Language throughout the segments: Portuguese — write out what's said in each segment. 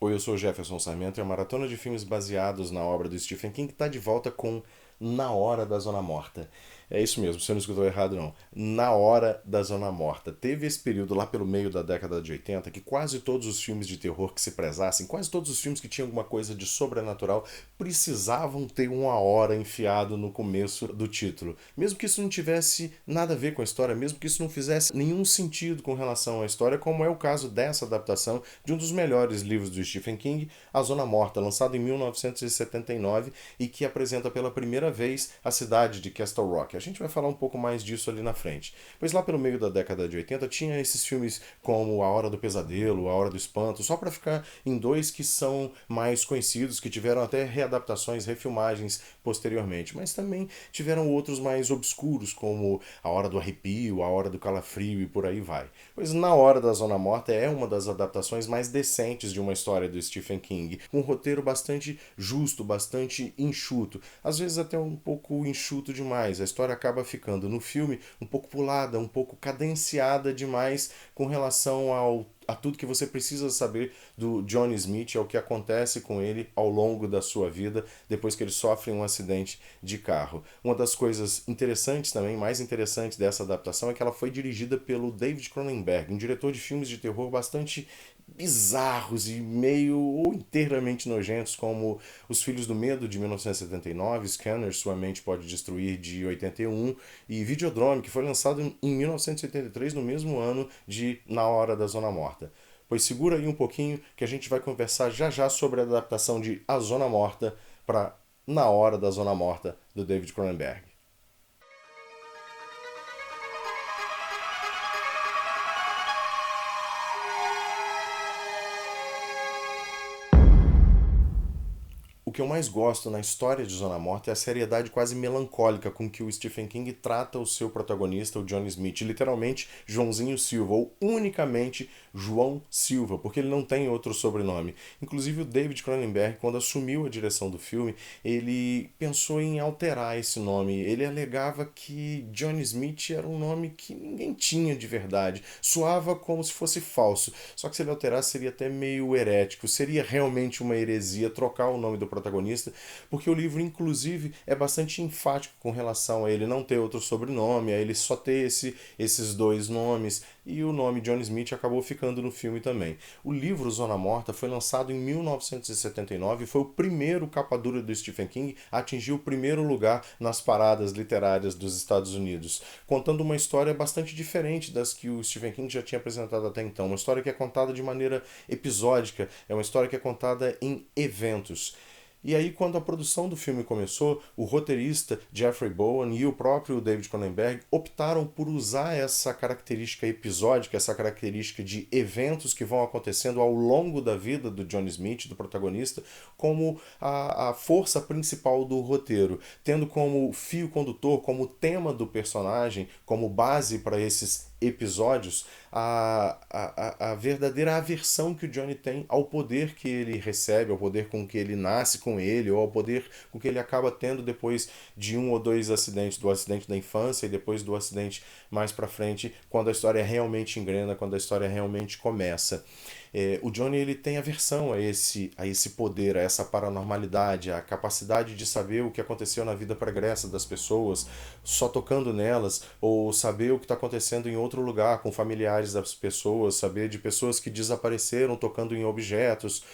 Oi, eu sou o Jefferson Sarmento e a maratona de filmes baseados na obra do Stephen King está de volta com Na Hora da Zona Morta. É isso mesmo, você não escutou errado não. Na Hora da Zona Morta. Teve esse período lá pelo meio da década de 80 que quase todos os filmes de terror que se prezassem, quase todos os filmes que tinham alguma coisa de sobrenatural, precisavam ter uma hora enfiado no começo do título. Mesmo que isso não tivesse nada a ver com a história, mesmo que isso não fizesse nenhum sentido com relação à história, como é o caso dessa adaptação de um dos melhores livros do Stephen King, A Zona Morta, lançado em 1979 e que apresenta pela primeira vez a cidade de Castle Rock. A gente vai falar um pouco mais disso ali na frente. Pois lá pelo meio da década de 80 tinha esses filmes como A Hora do Pesadelo, A Hora do Espanto, só para ficar em dois que são mais conhecidos, que tiveram até readaptações, refilmagens posteriormente, mas também tiveram outros mais obscuros, como A Hora do Arrepio, A Hora do Calafrio e por aí vai. Pois Na Hora da Zona Morta é uma das adaptações mais decentes de uma história do Stephen King, com um roteiro bastante justo, bastante enxuto, às vezes até um pouco enxuto demais. A história acaba ficando no filme um pouco pulada, um pouco cadenciada demais com relação a tudo que você precisa saber do Johnny Smith, ao que acontece com ele ao longo da sua vida, depois que ele sofre um acidente de carro. Uma das coisas interessantes também, mais interessantes dessa adaptação, é que ela foi dirigida pelo David Cronenberg, um diretor de filmes de terror bastante bizarros e meio ou inteiramente nojentos, como Os Filhos do Medo, de 1979, Scanner, Sua Mente Pode Destruir, de 81, e Videodrome, que foi lançado em 1983, no mesmo ano de Na Hora da Zona Morta. Pois segura aí um pouquinho que a gente vai conversar já já sobre a adaptação de A Zona Morta para Na Hora da Zona Morta, do David Cronenberg. O que eu mais gosto na história de Zona Morta é a seriedade quase melancólica com que o Stephen King trata o seu protagonista, o Johnny Smith, literalmente Joãozinho Silva, ou unicamente João Silva, porque ele não tem outro sobrenome. Inclusive o David Cronenberg, quando assumiu a direção do filme, ele pensou em alterar esse nome. Ele alegava que Johnny Smith era um nome que ninguém tinha de verdade, soava como se fosse falso. Só que se ele alterasse seria até meio herético, seria realmente uma heresia trocar o nome do protagonista, porque o livro, inclusive, é bastante enfático com relação a ele não ter outro sobrenome, a ele só ter esses dois nomes, e o nome John Smith acabou ficando no filme também. O livro Zona Morta foi lançado em 1979 e foi o primeiro capa dura do Stephen King a atingir o primeiro lugar nas paradas literárias dos Estados Unidos, contando uma história bastante diferente das que o Stephen King já tinha apresentado até então. Uma história que é contada de maneira episódica, é uma história que é contada em eventos. E aí, quando a produção do filme começou, o roteirista Jeffrey Bowen e o próprio David Cronenberg optaram por usar essa característica episódica, essa característica de eventos que vão acontecendo ao longo da vida do John Smith, do protagonista, como a força principal do roteiro, tendo como fio condutor, como tema do personagem, como base para esses episódios, a verdadeira aversão que o Johnny tem ao poder que ele recebe, ao poder com que ele nasce com ele, ou ao poder com que ele acaba tendo depois de um ou dois acidentes, do acidente da infância e depois do acidente mais pra frente, quando a história realmente engrena, quando a história realmente começa. O Johnny ele tem aversão a esse poder, a essa paranormalidade, a capacidade de saber o que aconteceu na vida pregressa das pessoas, só tocando nelas, ou saber o que está acontecendo em outro lugar com familiares das pessoas, saber de pessoas que desapareceram tocando em objetos.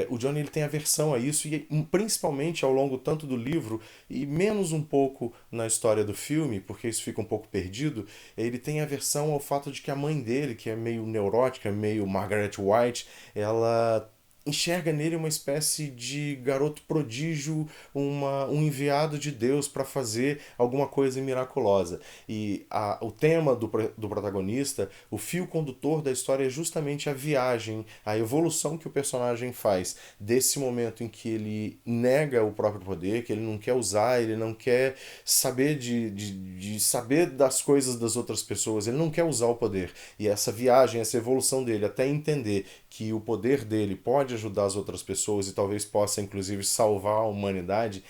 O Johnny ele tem aversão a isso, e principalmente ao longo tanto do livro e menos um pouco na história do filme, porque isso fica um pouco perdido. Ele tem aversão ao fato de que a mãe dele, que é meio neurótica, meio Margaret White, ela enxerga nele uma espécie de garoto prodígio, um enviado de Deus para fazer alguma coisa miraculosa. E o tema do protagonista, o fio condutor da história é justamente a viagem, a evolução que o personagem faz desse momento em que ele nega o próprio poder, que ele não quer usar, ele não quer saber de saber das coisas das outras pessoas, ele não quer usar o poder. E essa viagem, essa evolução dele até entender que o poder dele pode ajudar as outras pessoas e talvez possa inclusive salvar a humanidade,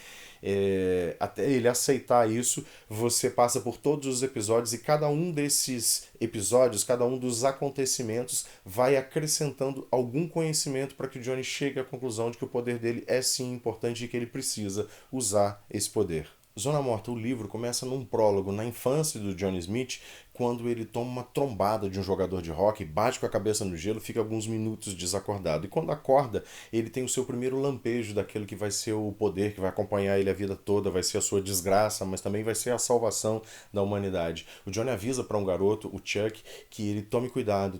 Até ele aceitar isso, você passa por todos os episódios e cada um desses episódios, cada um dos acontecimentos vai acrescentando algum conhecimento para que o Johnny chegue à conclusão de que o poder dele é sim importante e que ele precisa usar esse poder. Zona Morta, o livro, começa num prólogo na infância do Johnny Smith, quando ele toma uma trombada de um jogador de hóquei, bate com a cabeça no gelo, fica alguns minutos desacordado. E quando acorda, ele tem o seu primeiro lampejo daquele que vai ser o poder que vai acompanhar ele a vida toda, vai ser a sua desgraça, mas também vai ser a salvação da humanidade. O Johnny avisa para um garoto, o Chuck, que ele tome cuidado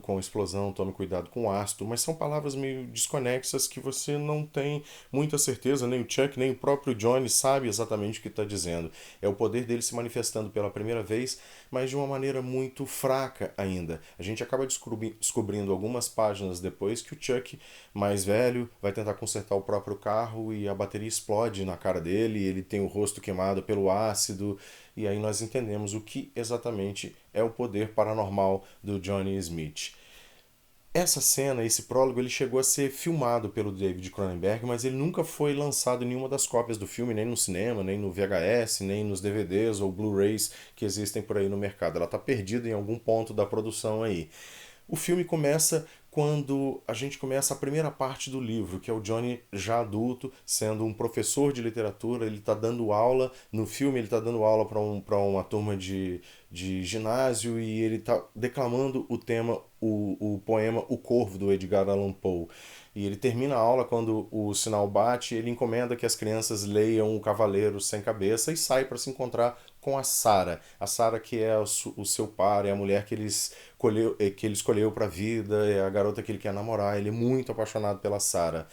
com a explosão, tome cuidado com o ácido, mas são palavras meio desconexas que você não tem muita certeza, nem o Chuck, nem o próprio Johnny sabe exatamente o que está dizendo. É o poder dele se manifestando pela primeira vez, mas de uma maneira muito fraca ainda. A gente acaba descobrindo algumas páginas depois que o Chuck, mais velho, vai tentar consertar o próprio carro e a bateria explode na cara dele, ele tem o rosto queimado pelo ácido, e aí nós entendemos o que exatamente é o poder paranormal do Johnny Smith. Essa cena, esse prólogo, ele chegou a ser filmado pelo David Cronenberg, mas ele nunca foi lançado em nenhuma das cópias do filme, nem no cinema, nem no VHS, nem nos DVDs ou Blu-rays que existem por aí no mercado. Ela está perdida em algum ponto da produção aí. O filme começa quando a gente começa a primeira parte do livro, que é o Johnny já adulto, sendo um professor de literatura, ele está dando aula, no filme ele está dando aula para uma turma de ginásio e ele está declamando o tema, o poema O Corvo, do Edgar Allan Poe. E ele termina a aula quando o sinal bate, ele encomenda que as crianças leiam O Cavaleiro Sem Cabeça e sai para se encontrar com a Sarah. A Sarah que é o seu par, é a mulher que ele escolheu para a vida, é a garota que ele quer namorar, ele é muito apaixonado pela Sarah.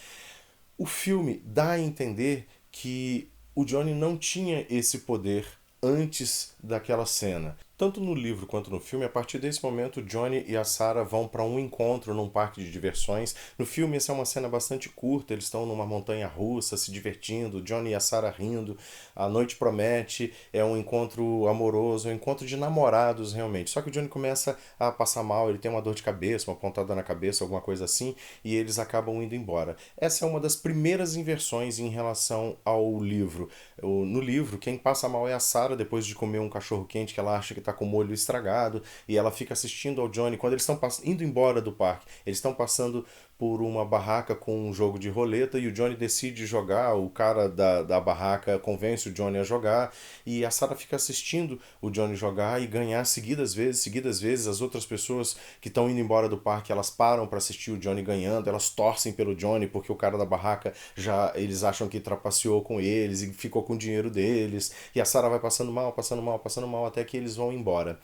O filme dá a entender que o Johnny não tinha esse poder antes daquela cena. Tanto no livro quanto no filme, a partir desse momento, Johnny e a Sarah vão para um encontro num parque de diversões. No filme, essa é uma cena bastante curta, eles estão numa montanha russa, se divertindo, Johnny e a Sarah rindo, a noite promete, é um encontro amoroso, um encontro de namorados realmente. Só que o Johnny começa a passar mal, ele tem uma dor de cabeça, uma pontada na cabeça, alguma coisa assim, e eles acabam indo embora. Essa é uma das primeiras inversões em relação ao livro. No livro, quem passa mal é a Sarah, depois de comer um cachorro quente que ela acha que está com o molho estragado, e ela fica assistindo ao Johnny. Quando eles estão indo embora do parque, eles estão passando por uma barraca com um jogo de roleta e o Johnny decide jogar, o cara da barraca convence o Johnny a jogar e a Sarah fica assistindo o Johnny jogar e ganhar seguidas vezes. As outras pessoas que estão indo embora do parque, elas param para assistir o Johnny ganhando, elas torcem pelo Johnny porque o cara da barraca já eles acham que trapaceou com eles e ficou com o dinheiro deles, e a Sarah vai passando mal até que eles vão embora.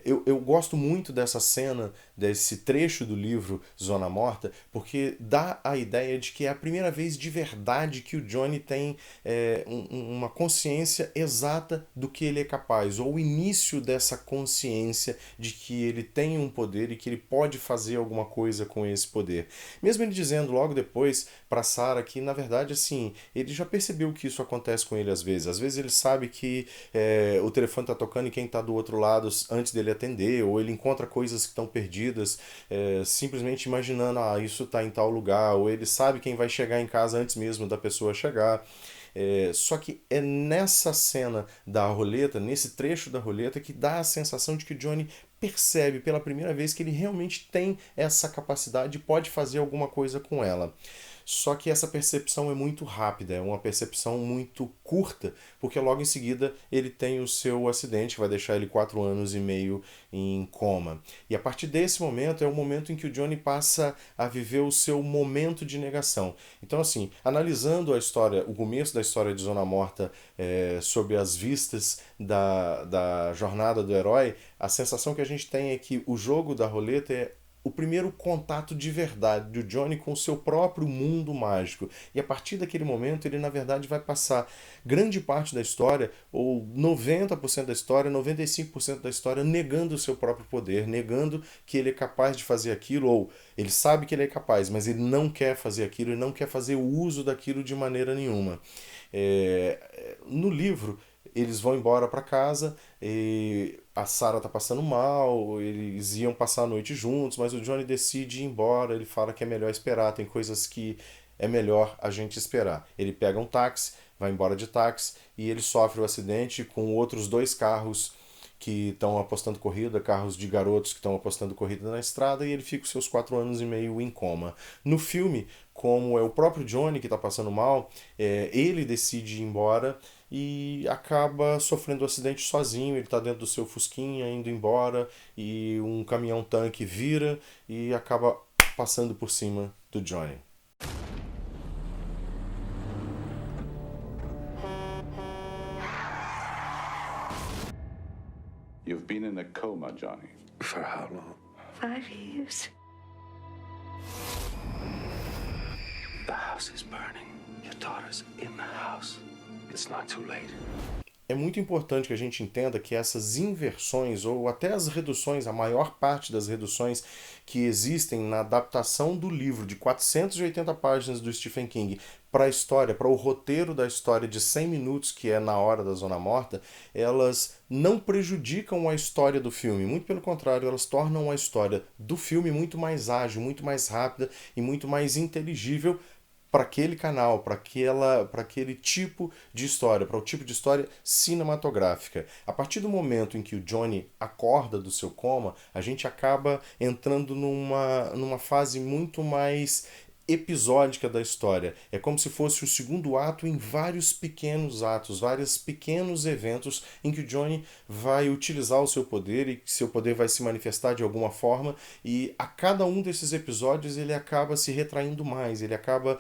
Eu gosto muito dessa cena, desse trecho do livro Zona Morta, porque dá a ideia de que é a primeira vez de verdade que o Johnny tem uma consciência exata do que ele é capaz, ou o início dessa consciência de que ele tem um poder e que ele pode fazer alguma coisa com esse poder. Mesmo ele dizendo logo depois para Sarah que, na verdade, assim, ele já percebeu que isso acontece com ele às vezes. Às vezes ele sabe que o telefone está tocando e quem está do outro lado antes dele atender, ou ele encontra coisas que estão perdidas, simplesmente imaginando, isso está em tal lugar, ou ele sabe quem vai chegar em casa antes mesmo da pessoa chegar. Só que é nessa cena da roleta, nesse trecho da roleta, que dá a sensação de que o Johnny percebe pela primeira vez que ele realmente tem essa capacidade e pode fazer alguma coisa com ela. Só que essa percepção é muito rápida, é uma percepção muito curta, porque logo em seguida ele tem o seu acidente, que vai deixar ele 4 anos e meio em coma. E a partir desse momento é o momento em que o Johnny passa a viver o seu momento de negação. Então, assim, analisando a história, o começo da história de Zona Morta sob as vistas da jornada do herói, a sensação que a gente tem é que o jogo da roleta é o primeiro contato de verdade do Johnny com o seu próprio mundo mágico. E a partir daquele momento ele, na verdade, vai passar grande parte da história, ou 90% da história, 95% da história, negando o seu próprio poder, negando que ele é capaz de fazer aquilo, ou ele sabe que ele é capaz, mas ele não quer fazer aquilo, ele não quer fazer o uso daquilo de maneira nenhuma. No livro, eles vão embora para casa e a Sarah tá passando mal, eles iam passar a noite juntos, mas o Johnny decide ir embora, ele fala que é melhor esperar, tem coisas que é melhor a gente esperar. Ele pega um táxi, vai embora de táxi e ele sofre o acidente com outros 2 carros que estão apostando corrida, carros de garotos que estão apostando corrida na estrada, e ele fica os seus 4 anos e meio em coma. No filme, como é o próprio Johnny que está passando mal, ele decide ir embora e acaba sofrendo um acidente sozinho. Ele está dentro do seu fusquinha, indo embora, e um caminhão-tanque vira e acaba passando por cima do Johnny. You've been in a coma, Johnny. For how long? 5 years. The house is burning. Your daughter's in the house. It's not too late. É muito importante que a gente entenda que essas inversões, ou até as reduções, a maior parte das reduções que existem na adaptação do livro de 480 páginas do Stephen King para a história, para o roteiro da história de 100 minutos, que é Na Hora da Zona Morta, elas não prejudicam a história do filme. Muito pelo contrário, elas tornam a história do filme muito mais ágil, muito mais rápida e muito mais inteligível para aquele canal, para aquele tipo de história, para o tipo de história cinematográfica. A partir do momento em que o Johnny acorda do seu coma, a gente acaba entrando numa fase muito mais episódica da história. É como se fosse o segundo ato em vários pequenos atos, vários pequenos eventos em que o Johnny vai utilizar o seu poder e que seu poder vai se manifestar de alguma forma, e a cada um desses episódios ele acaba se retraindo mais, ele acaba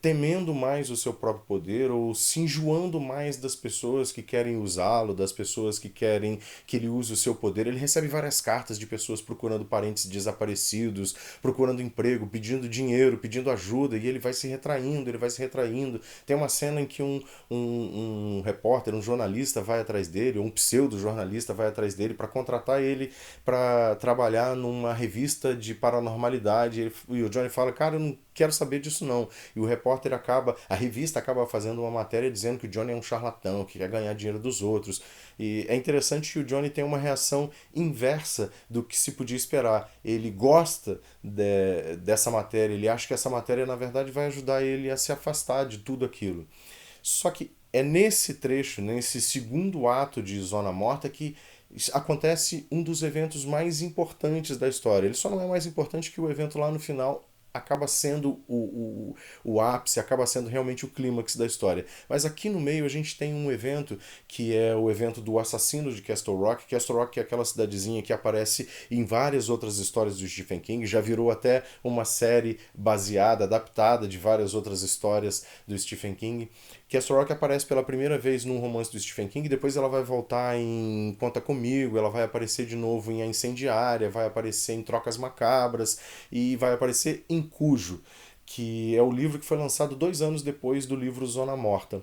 temendo mais o seu próprio poder, ou se enjoando mais das pessoas que querem usá-lo, das pessoas que querem que ele use o seu poder. Ele recebe várias cartas de pessoas procurando parentes desaparecidos, procurando emprego, pedindo dinheiro, pedindo ajuda, e ele vai se retraindo, ele vai se retraindo. Tem uma cena em que um repórter, um jornalista vai atrás dele, ou um pseudo-jornalista vai atrás dele para contratar ele para trabalhar numa revista de paranormalidade, e o Johnny fala: cara, eu não quero saber disso não. E o repórter a revista acaba fazendo uma matéria dizendo que o Johnny é um charlatão, que quer ganhar dinheiro dos outros. E é interessante que o Johnny tem uma reação inversa do que se podia esperar. Ele gosta dessa matéria, ele acha que essa matéria, na verdade, vai ajudar ele a se afastar de tudo aquilo. Só que é nesse trecho, nesse segundo ato de Zona Morta, que acontece um dos eventos mais importantes da história. Ele só não é mais importante que o evento lá no final acaba sendo o ápice, acaba sendo realmente o clímax da história. Mas aqui no meio a gente tem um evento que é o evento do assassino de Castle Rock. Castle Rock é aquela cidadezinha que aparece em várias outras histórias do Stephen King, já virou até uma série baseada, adaptada de várias outras histórias do Stephen King. Castle Rock aparece pela primeira vez num romance do Stephen King, depois ela vai voltar em Conta Comigo, ela vai aparecer de novo em A Incendiária, vai aparecer em Trocas Macabras e vai aparecer em Cujo, que é o livro que foi lançado 2 anos depois do livro Zona Morta.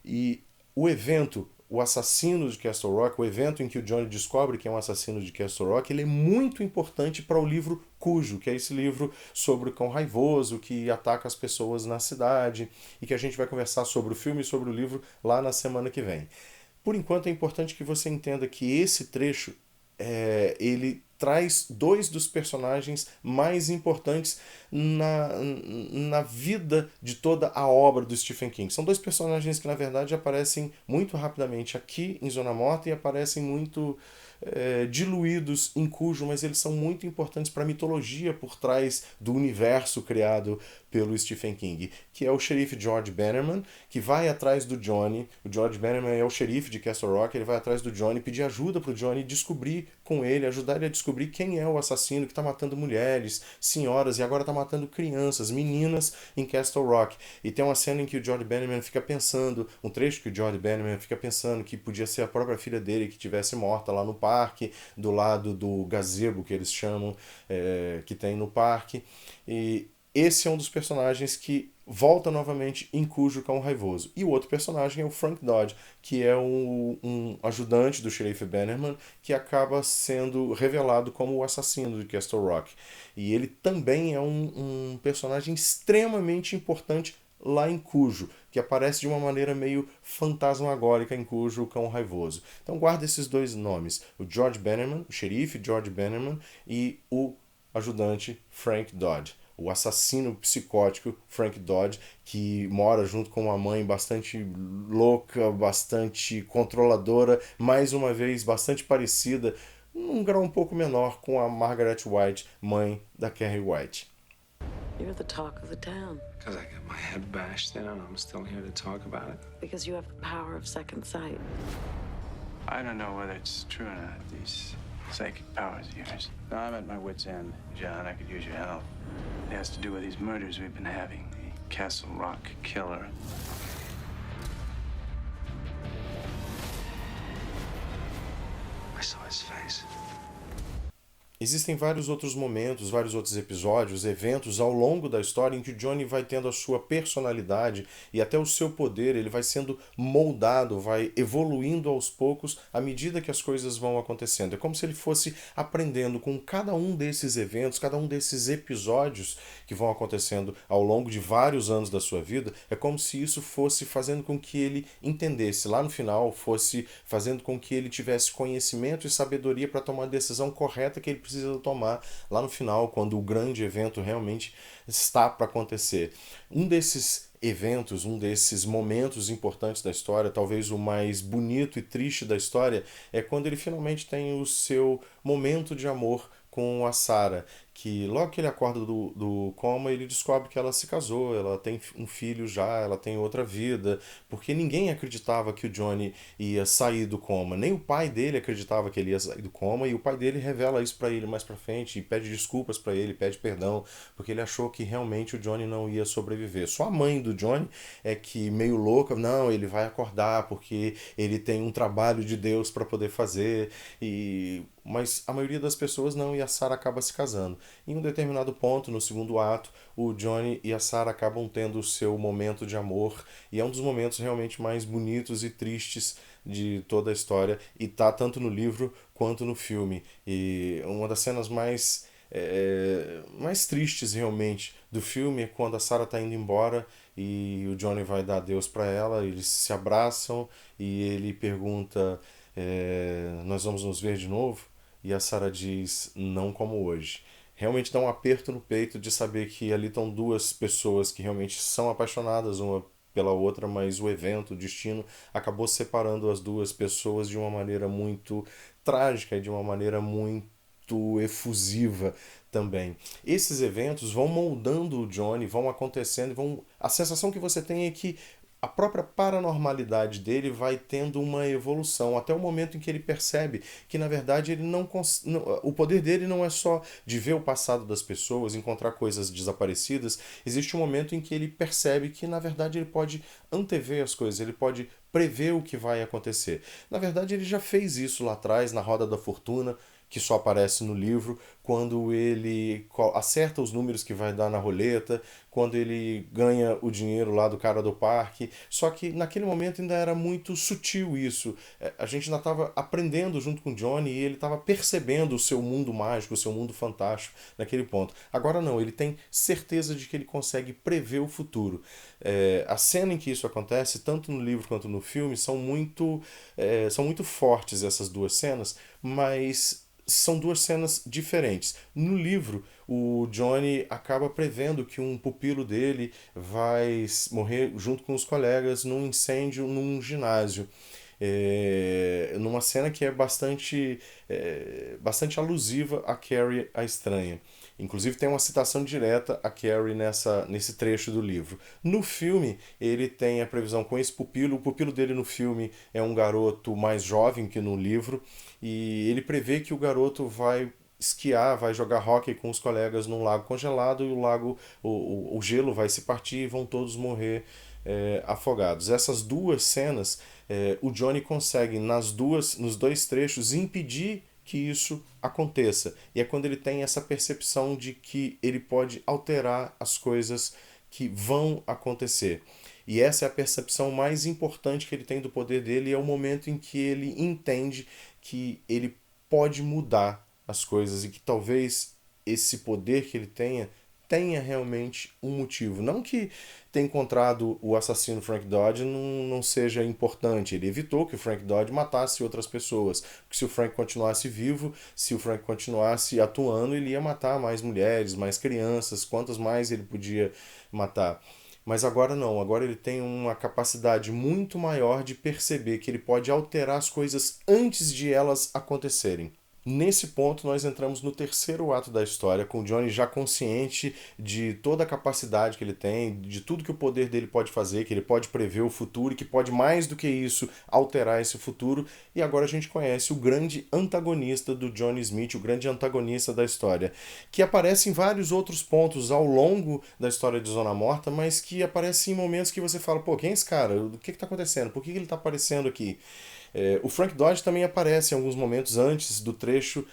E o evento, o assassino de Castle Rock, o evento em que o Johnny descobre que é um assassino de Castle Rock, ele é muito importante para o livro Cujo, que é esse livro sobre o cão raivoso que ataca as pessoas na cidade, e que a gente vai conversar sobre o filme e sobre o livro lá na semana que vem. Por enquanto é importante que você entenda que esse trecho ele traz 2 dos personagens mais importantes na vida de toda a obra do Stephen King. São 2 personagens que, na verdade, aparecem muito rapidamente aqui em Zona Morta e aparecem muito diluídos em Cujo, mas eles são muito importantes para a mitologia por trás do universo criado pelo Stephen King, que é o xerife George Bannerman, que vai atrás do Johnny. O George Bannerman é o xerife de Castle Rock, ele vai atrás do Johnny, pedir ajuda para o Johnny descobrir com ele, ajudar ele a descobrir quem é o assassino que está matando mulheres, senhoras, e agora está matando crianças, meninas em Castle Rock. E tem uma cena em que o George Bannerman fica pensando, um trecho que o George Bannerman fica pensando que podia ser a própria filha dele que tivesse morta lá no parque, do lado do gazebo que eles chamam, que tem no parque. E esse é um dos personagens que volta novamente em Cujo Cão Raivoso. E o outro personagem é o Frank Dodge, que é um ajudante do xerife Bannerman, que acaba sendo revelado como o assassino de Castle Rock. E ele também é um personagem extremamente importante lá em Cujo, que aparece de uma maneira meio fantasmagórica em Cujo, o Cão Raivoso. Então guarda esses 2 nomes, o George Bannerman, o xerife George Bannerman, e o ajudante Frank Dodge. o assassino psicótico Frank Dodge, que mora junto com uma mãe bastante louca, bastante controladora, mais uma vez bastante parecida, num grau um pouco menor, com a Margaret White, mãe da Carrie White. You're the talk of the town. Because I got my head bashed in and I'm still here to talk about it. Because you have the power of second sight. I don't know whether it's true or not, these psychic powers of yours. No, I'm at my wit's end, John. I could use your help. It has to do with these murders we've been having. The Castle Rock killer. I saw his face. Existem vários outros momentos, vários outros episódios, eventos ao longo da história em que o Johnny vai tendo a sua personalidade e até o seu poder, ele vai sendo moldado, vai evoluindo aos poucos à medida que as coisas vão acontecendo. É como se ele fosse aprendendo com cada um desses eventos, cada um desses episódios que vão acontecendo ao longo de vários anos da sua vida. É como se isso fosse fazendo com que ele entendesse lá no final, fosse fazendo com que ele tivesse conhecimento e sabedoria para tomar a decisão correta que ele precisa tomar lá no final, quando o grande evento realmente está para acontecer. Um desses eventos, um desses momentos importantes da história, talvez o mais bonito e triste da história, é quando ele finalmente tem o seu momento de amor com a Sarah, que logo que ele acorda do coma, ele descobre que ela se casou, ela tem um filho já, ela tem outra vida, porque ninguém acreditava que o Johnny ia sair do coma, nem o pai dele acreditava que ele ia sair do coma, e o pai dele revela isso para ele mais pra frente, e pede desculpas para ele, pede perdão, porque ele achou que realmente o Johnny não ia sobreviver. Só a mãe do Johnny é que, meio louca, não, ele vai acordar, porque ele tem um trabalho de Deus para poder fazer, mas a maioria das pessoas não, e a Sarah acaba se casando. Em um determinado ponto, no segundo ato, o Johnny e a Sarah acabam tendo o seu momento de amor, e é um dos momentos realmente mais bonitos e tristes de toda a história, e tá tanto no livro quanto no filme. E uma das cenas mais tristes realmente do filme é quando a Sarah tá indo embora e o Johnny vai dar adeus para ela, eles se abraçam e ele pergunta, nós vamos nos ver de novo? E a Sarah diz, não como hoje. Realmente dá um aperto no peito de saber que ali estão duas pessoas que realmente são apaixonadas uma pela outra, mas o evento, o destino, acabou separando as duas pessoas de uma maneira muito trágica e de uma maneira muito efusiva também. Esses eventos vão moldando o Johnny, vão acontecendo, a sensação que você tem é que a própria paranormalidade dele vai tendo uma evolução, até o momento em que ele percebe que, na verdade, ele o poder dele não é só de ver o passado das pessoas, encontrar coisas desaparecidas. Existe um momento em que ele percebe que, na verdade, ele pode antever as coisas, ele pode prever o que vai acontecer. Na verdade, ele já fez isso lá atrás, na Roda da Fortuna, que só aparece no livro, quando ele acerta os números que vai dar na roleta, quando ele ganha o dinheiro lá do cara do parque. Só que naquele momento ainda era muito sutil isso. A gente ainda estava aprendendo junto com o Johnny e ele estava percebendo o seu mundo mágico, o seu mundo fantástico naquele ponto. Agora não, ele tem certeza de que ele consegue prever o futuro. A cena em que isso acontece, tanto no livro quanto no filme, são muito fortes essas duas cenas, mas são duas cenas diferentes. No livro, o Johnny acaba prevendo que um pupilo dele vai morrer junto com os colegas num incêndio num ginásio. Numa cena que é bastante alusiva a Carrie a Estranha. Inclusive tem uma citação direta a Carrie nesse trecho do livro. No filme, ele tem a previsão com esse pupilo. O pupilo dele no filme é um garoto mais jovem que no livro. E ele prevê que o garoto vai esquiar, vai jogar hóquei com os colegas num lago congelado e o gelo vai se partir e vão todos morrer afogados. Essas duas cenas, o Johnny consegue nos dois trechos impedir que isso aconteça. E é quando ele tem essa percepção de que ele pode alterar as coisas que vão acontecer. E essa é a percepção mais importante que ele tem do poder dele, e é o momento em que ele entende que ele pode mudar as coisas e que talvez esse poder que ele tenha realmente um motivo. Não que ter encontrado o assassino Frank Dodge não seja importante. Ele evitou que o Frank Dodge matasse outras pessoas. Porque se o Frank continuasse vivo, se o Frank continuasse atuando, ele ia matar mais mulheres, mais crianças, quantas mais ele podia matar. Mas agora não, agora ele tem uma capacidade muito maior de perceber que ele pode alterar as coisas antes de elas acontecerem. Nesse ponto, nós entramos no terceiro ato da história, com o Johnny já consciente de toda a capacidade que ele tem, de tudo que o poder dele pode fazer, que ele pode prever o futuro e que pode, mais do que isso, alterar esse futuro. E agora a gente conhece o grande antagonista do Johnny Smith, o grande antagonista da história, que aparece em vários outros pontos ao longo da história de Zona Morta, mas que aparece em momentos que você fala, pô, quem é esse cara? O que está acontecendo? Por que ele está aparecendo aqui? O Frank Dodge também aparece em alguns momentos antes do trecho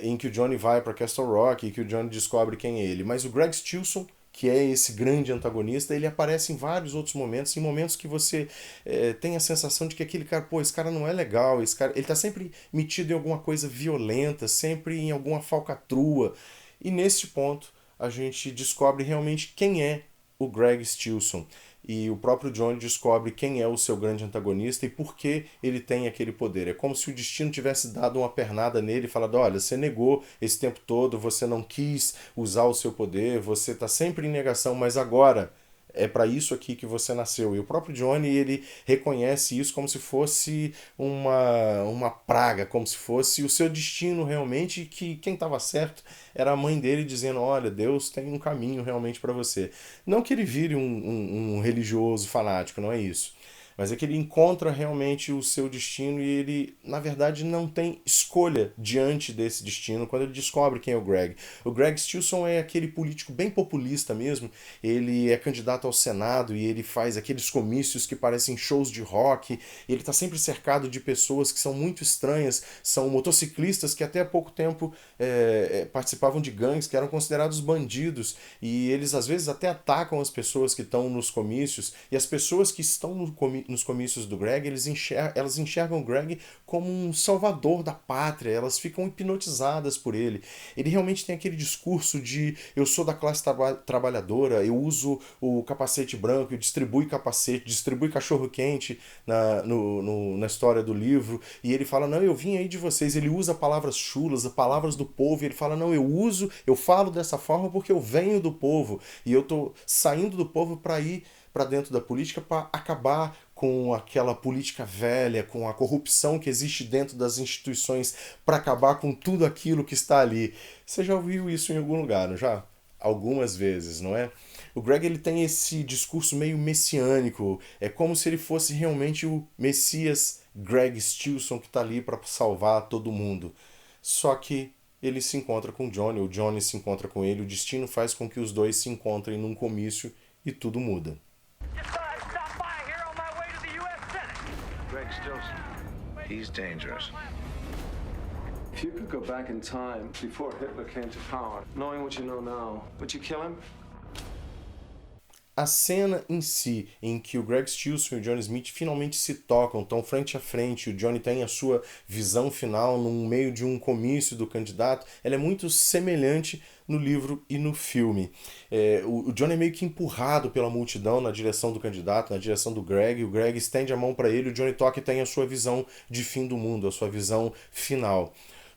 em que o Johnny vai para Castle Rock e que o Johnny descobre quem é ele. Mas o Greg Stilson, que é esse grande antagonista, ele aparece em vários outros momentos, em momentos que você tem a sensação de que aquele cara, pô, esse cara não é legal, esse cara, ele tá sempre metido em alguma coisa violenta, sempre em alguma falcatrua. E nesse ponto a gente descobre realmente quem é o Greg Stilson. E o próprio Johnny descobre quem é o seu grande antagonista e por que ele tem aquele poder. É como se o destino tivesse dado uma pernada nele e falado, olha, você negou esse tempo todo, você não quis usar o seu poder, você está sempre em negação, mas agora é para isso aqui que você nasceu. E o próprio Johnny, ele reconhece isso como se fosse uma praga, como se fosse o seu destino realmente, que quem estava certo era a mãe dele dizendo, olha, Deus tem um caminho realmente para você. Não que ele vire um religioso fanático, não é isso. Mas é que ele encontra realmente o seu destino e ele, na verdade, não tem escolha diante desse destino quando ele descobre quem é o Greg. O Greg Stilson é aquele político bem populista mesmo. Ele é candidato ao Senado e ele faz aqueles comícios que parecem shows de rock. Ele está sempre cercado de pessoas que são muito estranhas. São motociclistas que até há pouco tempo participavam de gangues, que eram considerados bandidos. E eles, às vezes, até atacam as pessoas que estão nos comícios. E as pessoas que estão nos comícios do Greg, elas enxergam o Greg como um salvador da pátria, elas ficam hipnotizadas por ele. Ele realmente tem aquele discurso de eu sou da classe trabalhadora, eu uso o capacete branco, eu distribui capacete, distribui cachorro-quente na história do livro, e ele fala, não, eu vim aí de vocês. Ele usa palavras chulas, palavras do povo, e ele fala, não, eu falo dessa forma porque eu venho do povo, e eu tô saindo do povo para ir para dentro da política para acabar com aquela política velha, com a corrupção que existe dentro das instituições, para acabar com tudo aquilo que está ali. Você já ouviu isso em algum lugar, não já? Algumas vezes, não é? O Greg, ele tem esse discurso meio messiânico, é como se ele fosse realmente o Messias Greg Stilson que está ali para salvar todo mundo. Só que ele se encontra com o Johnny se encontra com ele, o destino faz com que os dois se encontrem num comício e tudo muda. Greg Stilson. He's dangerous. If you could go back in time before Hitler came to power, knowing what you know now, would you kill him? A cena em si, em que o Greg Stilson e o Johnny Smith finalmente se tocam, estão frente a frente, o Johnny tem a sua visão final no meio de um comício do candidato, ela é muito semelhante no livro e no filme. O Johnny é meio que empurrado pela multidão na direção do candidato, na direção do Greg, o Greg estende a mão para ele, o Johnny Tucker tem a sua visão de fim do mundo, a sua visão final.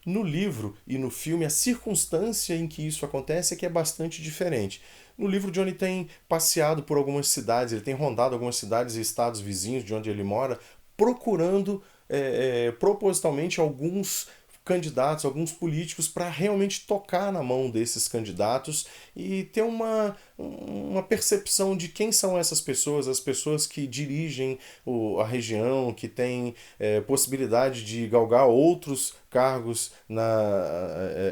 No livro e no filme, a circunstância em que isso acontece é que é bastante diferente. No livro, Johnny tem passeado por algumas cidades, ele tem rondado algumas cidades e estados vizinhos de onde ele mora, procurando propositalmente alguns candidatos, alguns políticos, para realmente tocar na mão desses candidatos e ter uma percepção de quem são essas pessoas, as pessoas que dirigem a região, que têm possibilidade de galgar outros cargos,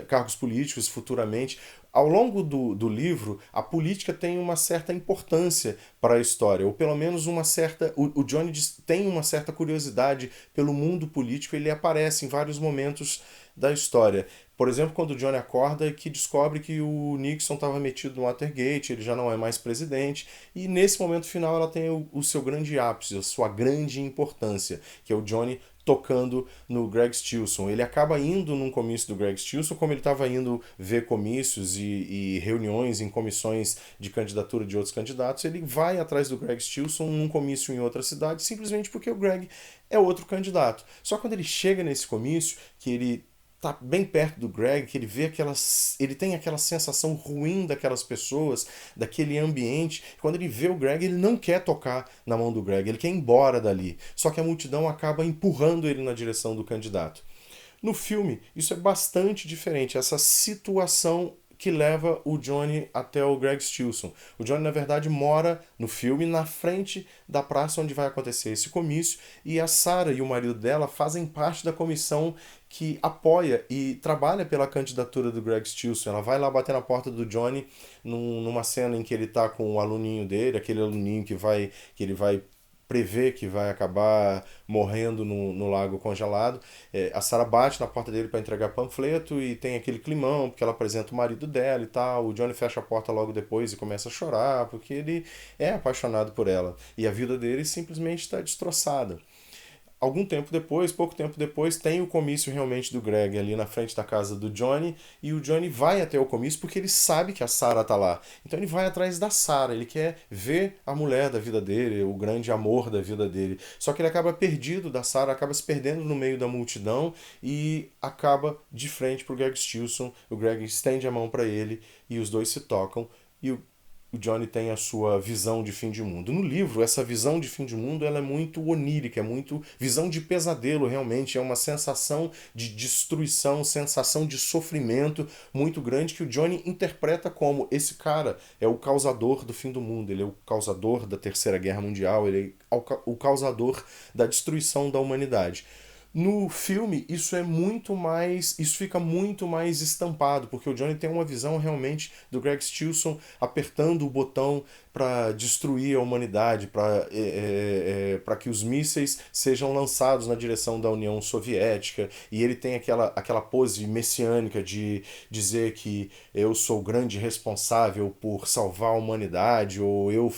cargos políticos futuramente. Ao longo do livro, a política tem uma certa importância para a história, ou pelo menos uma certa... O Johnny tem uma certa curiosidade pelo mundo político, ele aparece em vários momentos da história. Por exemplo, quando o Johnny acorda e que descobre que o Nixon estava metido no Watergate, ele já não é mais presidente, e nesse momento final ela tem o seu grande ápice, a sua grande importância, que é o Johnny tocando no Greg Stilson. Ele acaba indo num comício do Greg Stilson, como ele estava indo ver comícios e reuniões em comissões de candidatura de outros candidatos, ele vai atrás do Greg Stilson num comício em outra cidade, simplesmente porque o Greg é outro candidato. Só quando ele chega nesse comício, que ele tá bem perto do Greg, que ele vê ele tem aquela sensação ruim daquelas pessoas, daquele ambiente. Quando ele vê o Greg, ele não quer tocar na mão do Greg, ele quer ir embora dali. Só que a multidão acaba empurrando ele na direção do candidato. No filme, isso é bastante diferente, essa situação que leva o Johnny até o Greg Stilson. O Johnny, na verdade, mora no filme na frente da praça onde vai acontecer esse comício, e a Sarah e o marido dela fazem parte da comissão que apoia e trabalha pela candidatura do Greg Stilson. Ela vai lá bater na porta do Johnny numa cena em que ele tá com o aluninho dele, aquele aluninho que ele vai prevê que vai acabar morrendo no lago congelado. A Sarah bate na porta dele para entregar panfleto e tem aquele climão, porque ela apresenta o marido dela e tal. O Johnny fecha a porta logo depois e começa a chorar, porque ele é apaixonado por ela. E a vida dele simplesmente está destroçada. Algum tempo depois, pouco tempo depois, tem o comício realmente do Greg ali na frente da casa do Johnny, e o Johnny vai até o comício porque ele sabe que a Sarah tá lá. Então ele vai atrás da Sarah, ele quer ver a mulher da vida dele, o grande amor da vida dele. Só que ele acaba perdido da Sarah, acaba se perdendo no meio da multidão e acaba de frente pro Greg Stilson. O Greg estende a mão para ele e os dois se tocam, e o Johnny tem a sua visão de fim de mundo. No livro, essa visão de fim de mundo ela é muito onírica, é muito visão de pesadelo, realmente. É uma sensação de destruição, sensação de sofrimento muito grande que o Johnny interpreta como esse cara é o causador do fim do mundo, ele é o causador da Terceira Guerra Mundial, ele é o causador da destruição da humanidade. No filme, isso fica muito mais estampado, porque o Johnny tem uma visão realmente do Greg Stilson apertando o botão para destruir a humanidade, para que os mísseis sejam lançados na direção da União Soviética, e ele tem aquela pose messiânica de dizer que eu sou o grande responsável por salvar a humanidade, ou eu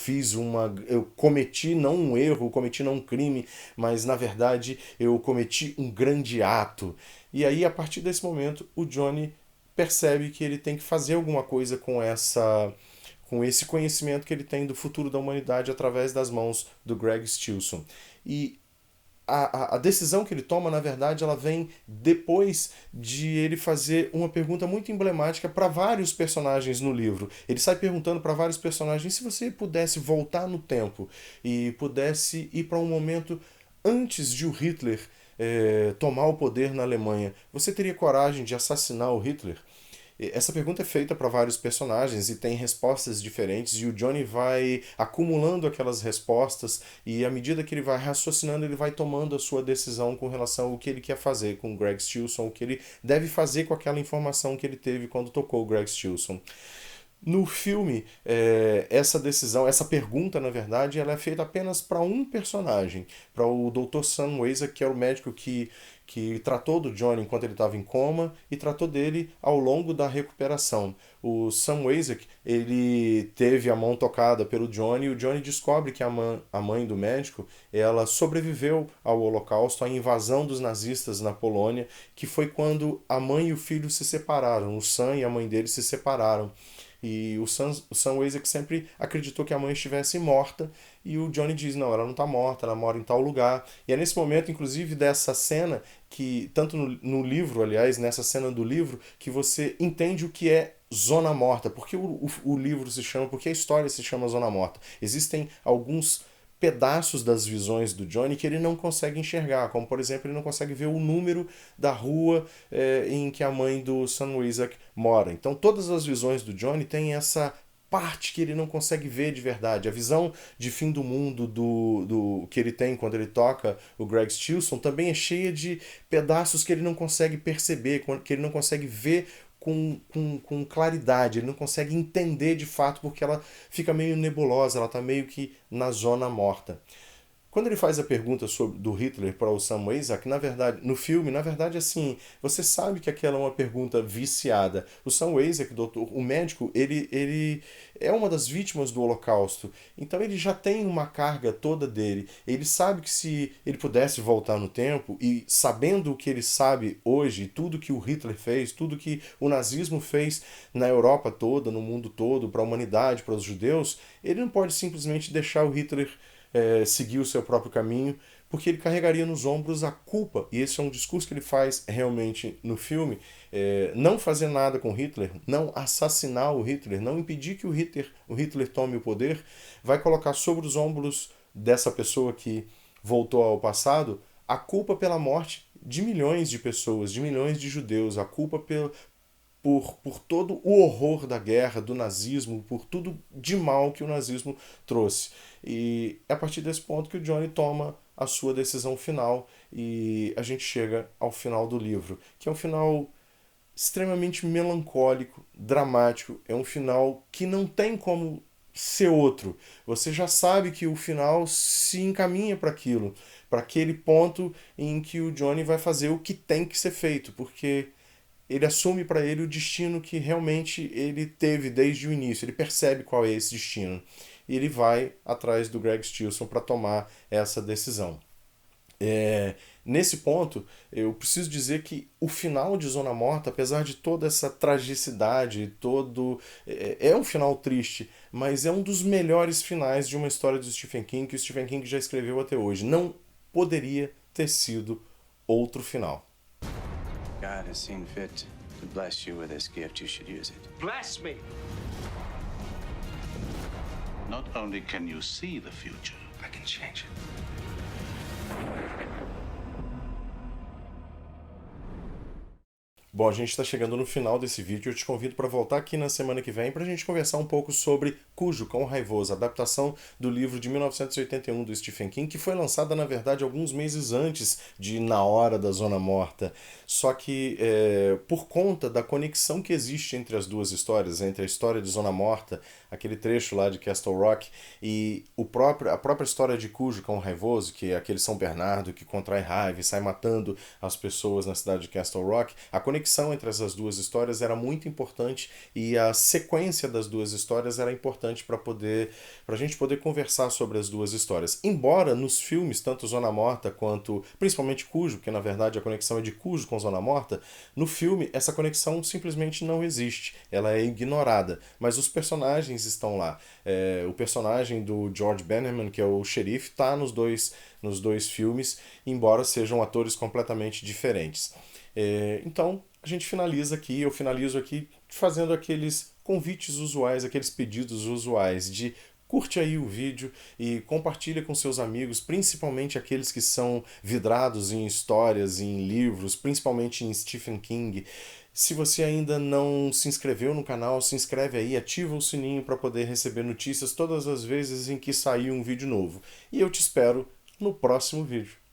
cometi não um erro, cometi não um crime, mas na verdade eu cometi um grande ato. E aí, a partir desse momento, o Johnny percebe que ele tem que fazer alguma coisa com esse conhecimento que ele tem do futuro da humanidade através das mãos do Greg Stilson. E a decisão que ele toma, na verdade, ela vem depois de ele fazer uma pergunta muito emblemática para vários personagens no livro. Ele sai perguntando para vários personagens: se você pudesse voltar no tempo e pudesse ir para um momento antes de o Hitler tomar o poder na Alemanha, você teria coragem de assassinar o Hitler? Essa pergunta é feita para vários personagens e tem respostas diferentes, e o Johnny vai acumulando aquelas respostas, e à medida que ele vai raciocinando, ele vai tomando a sua decisão com relação ao que ele quer fazer com o Greg Stilson, o que ele deve fazer com aquela informação que ele teve quando tocou o Greg Stilson. No filme, essa pergunta, na verdade, ela é feita apenas para um personagem, para o Dr. Sam Weizak, que era o médico que tratou do Johnny enquanto ele estava em coma e tratou dele ao longo da recuperação. O Sam Weizak, ele teve a mão tocada pelo Johnny, e o Johnny descobre que a mãe do médico, ela sobreviveu ao Holocausto, à invasão dos nazistas na Polônia, que foi quando a mãe e o filho se separaram, o Sam e a mãe dele se separaram. E o Sam Weizak sempre acreditou que a mãe estivesse morta, e o Johnny diz: não, ela não está morta, ela mora em tal lugar. E é nesse momento, inclusive, dessa cena, que tanto no livro, aliás, nessa cena do livro, que você entende o que é Zona Morta. Por que o livro se chama, por que a história se chama Zona Morta? Existem alguns pedaços das visões do Johnny que ele não consegue enxergar, como por exemplo, ele não consegue ver o número da rua em que a mãe do Sam Weizak mora. Então todas as visões do Johnny têm essa parte que ele não consegue ver de verdade. A visão de fim do mundo do que ele tem quando ele toca o Greg Stilson também é cheia de pedaços que ele não consegue perceber, que ele não consegue ver com claridade, ele não consegue entender de fato, porque ela fica meio nebulosa, ela está meio que na zona morta. Quando ele faz a pergunta do Hitler para o Sam Weizak, na verdade, no filme, na verdade, assim, você sabe que aquela é uma pergunta viciada. O Sam Weizak, o médico, ele é uma das vítimas do Holocausto. Então ele já tem uma carga toda dele. Ele sabe que se ele pudesse voltar no tempo, e sabendo o que ele sabe hoje, tudo que o Hitler fez, tudo que o nazismo fez na Europa toda, no mundo todo, para a humanidade, para os judeus, ele não pode simplesmente deixar o Hitler seguir o seu próprio caminho, porque ele carregaria nos ombros a culpa, e esse é um discurso que ele faz realmente no filme, não fazer nada com Hitler, não assassinar o Hitler, não impedir que o Hitler tome o poder, vai colocar sobre os ombros dessa pessoa que voltou ao passado a culpa pela morte de milhões de pessoas, de milhões de judeus, a culpa por todo o horror da guerra, do nazismo, por tudo de mal que o nazismo trouxe. E é a partir desse ponto que o Johnny toma a sua decisão final e a gente chega ao final do livro, que é um final extremamente melancólico, dramático, é um final que não tem como ser outro. Você já sabe que o final se encaminha para aquilo, para aquele ponto em que o Johnny vai fazer o que tem que ser feito, porque ele assume para ele o destino que realmente ele teve desde o início. Ele percebe qual é esse destino. E ele vai atrás do Greg Stilson para tomar essa decisão. Nesse ponto, eu preciso dizer que o final de Zona Morta, apesar de toda essa tragicidade, é um final triste, mas é um dos melhores finais de uma história do Stephen King que o Stephen King já escreveu até hoje. Não poderia ter sido outro final. God has seen fit to bless you with this gift. You should use it. Bless me! Not only can you see the future, I can change it. Bom, a gente está chegando no final desse vídeo. Eu te convido para voltar aqui na semana que vem para a gente conversar um pouco sobre Cujo, Cão Raivoso, adaptação do livro de 1981 do Stephen King, que foi lançada, na verdade, alguns meses antes de Na Hora da Zona Morta. Só que, por conta da conexão que existe entre as duas histórias, entre a história de Zona Morta, aquele trecho lá de Castle Rock, e a própria história de Cujo, Cão Raivoso, que é aquele São Bernardo que contrai raiva e sai matando as pessoas na cidade de Castle Rock, a conexão entre essas duas histórias era muito importante e a sequência das duas histórias era importante para a gente poder conversar sobre as duas histórias. Embora nos filmes, tanto Zona Morta quanto, principalmente Cujo, porque na verdade a conexão é de Cujo com Zona Morta, no filme essa conexão simplesmente não existe, ela é ignorada, mas os personagens estão lá. O personagem do George Bannerman, que é o xerife, está nos dois filmes, embora sejam atores completamente diferentes. Então, eu finalizo aqui fazendo aqueles convites usuais, aqueles pedidos usuais de curte aí o vídeo e compartilha com seus amigos, principalmente aqueles que são vidrados em histórias, em livros, principalmente em Stephen King. Se você ainda não se inscreveu no canal, se inscreve aí, ativa o sininho para poder receber notícias todas as vezes em que sair um vídeo novo. E eu te espero no próximo vídeo.